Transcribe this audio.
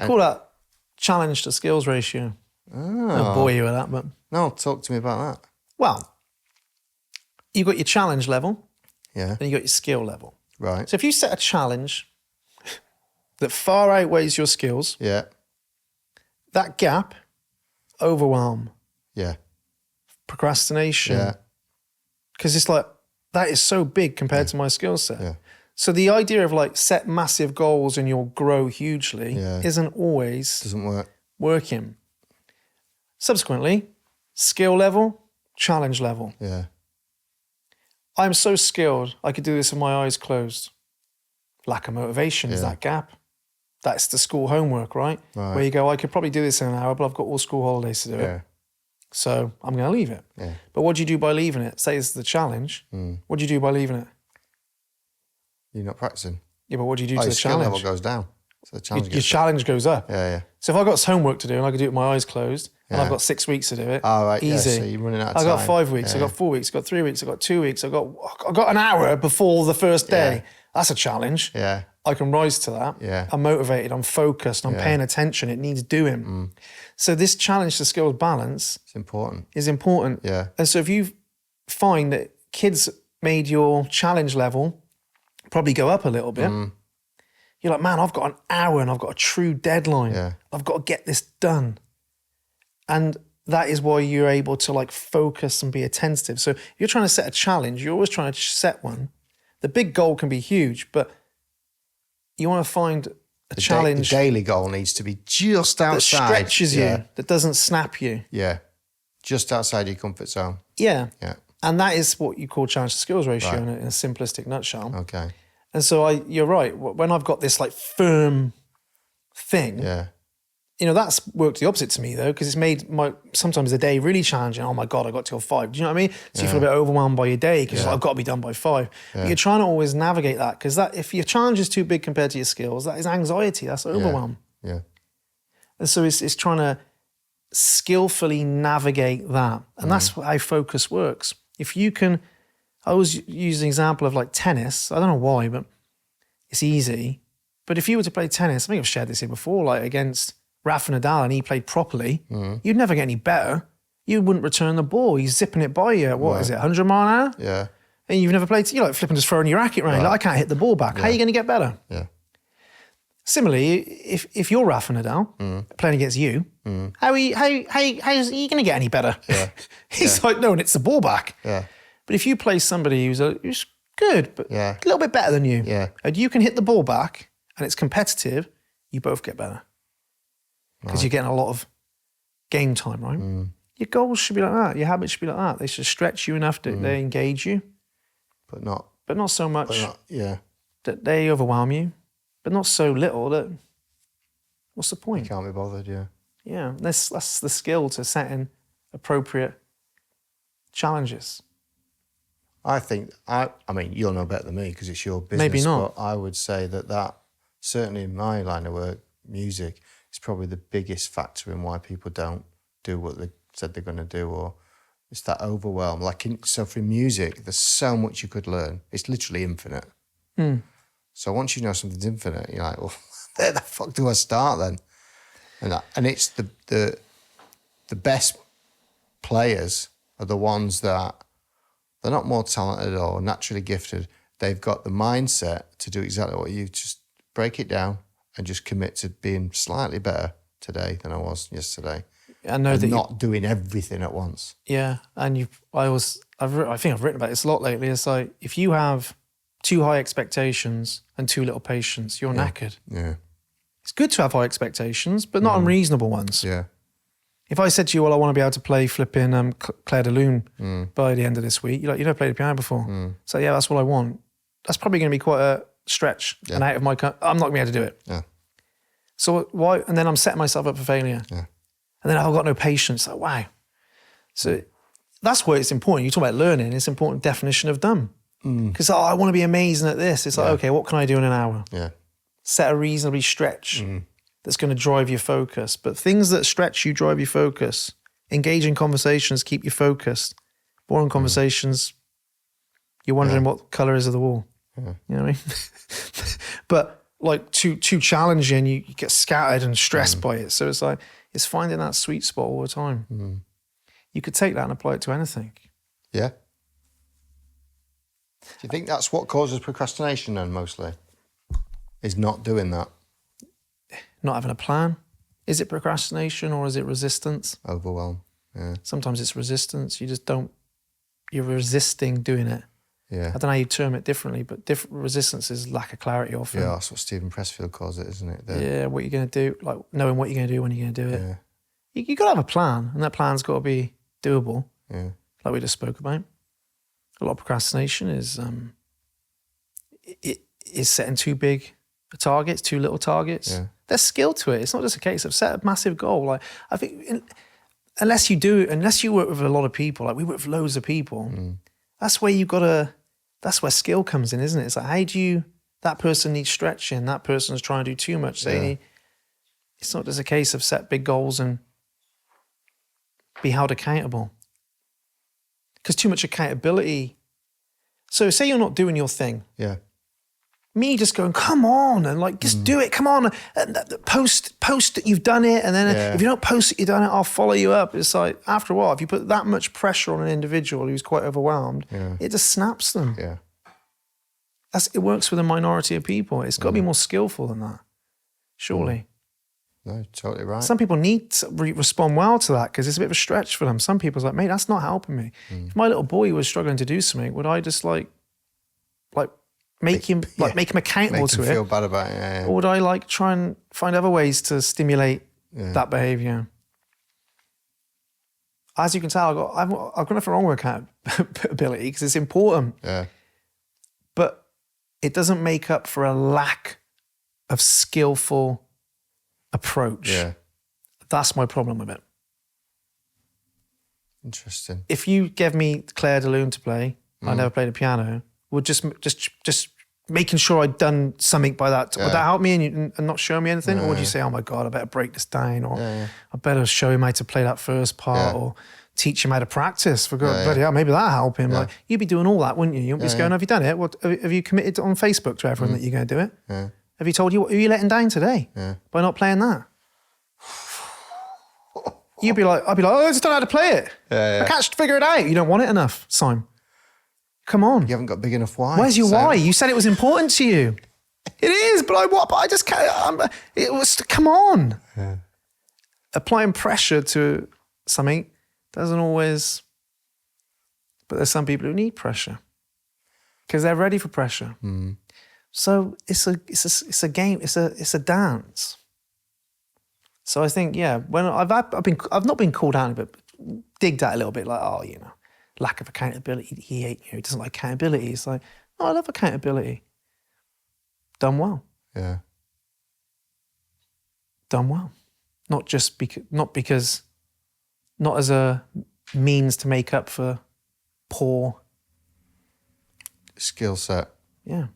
Call that challenge to skills ratio. I'll bore you with that, but... No, talk to me about that. Well, you've got your challenge level. Yeah. And you've got your skill level. Right. So if you set a challenge that far outweighs your skills, Yeah. that gap, overwhelm, Yeah. procrastination, Yeah. because it's like, that is so big compared to my skill set. Yeah. So the idea of like set massive goals and you'll grow hugely isn't always Doesn't work. working. Subsequently, skill level, challenge level. Yeah. I'm so skilled, I could do this with my eyes closed. Lack of motivation is that gap. That's the school homework, right? Where you go, I could probably do this in an hour, but I've got all school holidays to do it. So I'm going to leave it. Yeah. But what do you do by leaving it? Say it's the challenge. What do you do by leaving it? You're not practicing. Yeah, but what do you do to Your the skill challenge? level goes down. So the challenge Your challenge goes up. Yeah. So if I've got homework to do and I could do it with my eyes closed, and I've got 6 weeks to do it, Oh, right. easy. Yeah, so you're running out of I time. got 5 weeks, I got 4 weeks, I got 3 weeks, I got 2 weeks, I got an hour before the first day. Yeah. That's a challenge. Yeah. I can rise to that. Yeah. I'm motivated, I'm focused, I'm paying attention. It needs doing. So this challenge to skills balance It's important. is important. Yeah. And so if you find that kids made your challenge level probably go up a little bit, you're like, man, I've got an hour and I've got a true deadline. Yeah. I've got to get this done. And that is why you're able to like focus and be attentive. So if you're trying to set a challenge, you're always trying to set one. The big goal can be huge, but you want to find a challenge The daily goal needs to be just outside. that stretches you, that doesn't snap you. Yeah. Just outside your comfort zone. Yeah. Yeah. And that is what you call challenge to skills ratio Right. in a simplistic nutshell. Okay. And so you're right. When I've got this like firm thing, Yeah. you know, that's worked the opposite to me though, because it's made sometimes the day really challenging. Oh my God, I got till 5. Do you know what I mean? So you feel a bit overwhelmed by your day because I've got to be done by 5. But you're trying to always navigate that because if your challenge is too big compared to your skills, that is anxiety, that's overwhelm. Yeah. And so it's trying to skillfully navigate that. And that's how focus works. If you can, I always use an example of like tennis. I don't know why, but it's easy. But if you were to play tennis, I think I've shared this here before, like against Rafa Nadal and he played properly, you'd never get any better. You wouldn't return the ball. He's zipping it by you. What is it, 100 mile an hour? Yeah. And you've never played, you're like flipping, just throwing your racket around. Like, I can't hit the ball back. How are you going to get better? Yeah. Similarly, if you're Rafa Nadal playing against you, how are you going to get any better? Yeah. He's like, no, and it's the ball back. Yeah. But if you play somebody who's good, but a little bit better than you, and you can hit the ball back and it's competitive, you both get better. Because you're getting a lot of game time, right? Your goals should be like that. Your habits should be like that. They should stretch you enough that they engage you, But not so much yeah. that they overwhelm you, but not so little that what's the point? Can't be bothered, yeah. Yeah, that's the skill to setting appropriate challenges. I think, I mean, you'll know better than me because it's your business. Maybe not. But I would say that certainly in my line of work, music, is probably the biggest factor in why people don't do what they said they're going to do, or it's that overwhelm. So for music, there's so much you could learn. It's literally infinite. So once you know something's infinite, you're like, well, where the fuck do I start then? And it's the best players are the ones that they're not more talented or naturally gifted. They've got the mindset to do exactly what you just break it down and just commit to being slightly better today than I was yesterday. I know and that not doing everything at once. Yeah, and I think I've written about this a lot lately. It's like if you have too high expectations and too little patience, you're knackered. Yeah. It's good to have high expectations, but not unreasonable ones. Yeah. If I said to you, well, I want to be able to play flipping Claire de Lune by the end of this week, you're like, you never played the piano before. So yeah, that's what I want. That's probably going to be quite a stretch and out of my, I'm not going to be able to do it. Yeah. So why, and then I'm setting myself up for failure. Yeah. And then I've got no patience. Like, wow. So that's where it's important. You talk about learning, it's important definition of done. Because I want to be amazing at this. It's like, okay, what can I do in an hour? Yeah. Set a reasonably stretch that's going to drive your focus. But things that stretch you, drive your focus. Engaging conversations keep you focused. Boring conversations, you're wondering what colour is of the wall. You know what I mean? But like too challenging, you get scattered and stressed by it. So it's like, it's finding that sweet spot all the time. You could take that and apply it to anything. Yeah. Do you think that's what causes procrastination then, mostly? Is not doing that? Not having a plan. Is it procrastination or is it resistance? Overwhelm. Yeah. Sometimes it's resistance. You just don't, you're resisting doing it. Yeah. I don't know how you term it differently, but different resistance is lack of clarity often. Yeah, that's what Stephen Pressfield calls it, isn't it? Yeah, what you're going to do, like knowing what you're going to do when you're going to do it. Yeah. You got to have a plan, and that plan's got to be doable, Yeah. like we just spoke about. A lot of procrastination is setting too big targets, too little targets. Yeah. There's skill to it. It's not just a case of set a massive goal. Like I think, unless you work with a lot of people, like we work with loads of people, that's where that's where skill comes in, isn't it? It's like, how do you, that person needs stretching, that person's trying to do too much. It's not just a case of set big goals and be held accountable. Because too much accountability. So say you're not doing your thing. Yeah. Me just going, come on, and like, just do it, come on. And post that you've done it, and then if you don't post that you've done it, I'll follow you up. It's like, after a while, if you put that much pressure on an individual who's quite overwhelmed, it just snaps them. Yeah. It works with a minority of people. It's got to be more skillful than that, surely. No, totally right. Some people need to respond well to that because it's a bit of a stretch for them. Some people's like, mate, that's not helping me. If my little boy was struggling to do something, would I just like make him accountable Make to him it? feel bad about it. Yeah. Or would I like try and find other ways to stimulate that behavior? As you can tell, I've got nothing wrong with accountability because it's important. Yeah. But it doesn't make up for a lack of skillful approach. Yeah. That's my problem with it. Interesting. If you gave me Claire de Lune to play, I never played the piano, would just making sure I'd done something by that, would that help me and not show me anything? Or would you say, oh my God, I better break this down, or I better show him how to play that first part, or teach him how to practice? For God, bloody hell, maybe that'll help him. Like, you'd be doing all that, wouldn't you? You wouldn't be just going, have you done it? What, have you committed on Facebook to everyone that you're going to do it? Yeah. Have you told you who you're letting down today by not playing that? I'd be like, oh, I just don't know how to play it. I can't figure it out. You don't want it enough, Simon. Come on. You haven't got big enough why. Where's your why? You said it was important to you. It is, but I just can't. It was, come on. Yeah. Applying pressure to something doesn't always, but there's some people who need pressure because they're ready for pressure. So it's a game. It's a dance. So I think, when I've not been called out, but digged at a little bit, like, oh, lack of accountability. He doesn't like accountability. It's like, oh, I love accountability. Done well. Yeah. Done well. Not as a means to make up for poor Skill set. Yeah.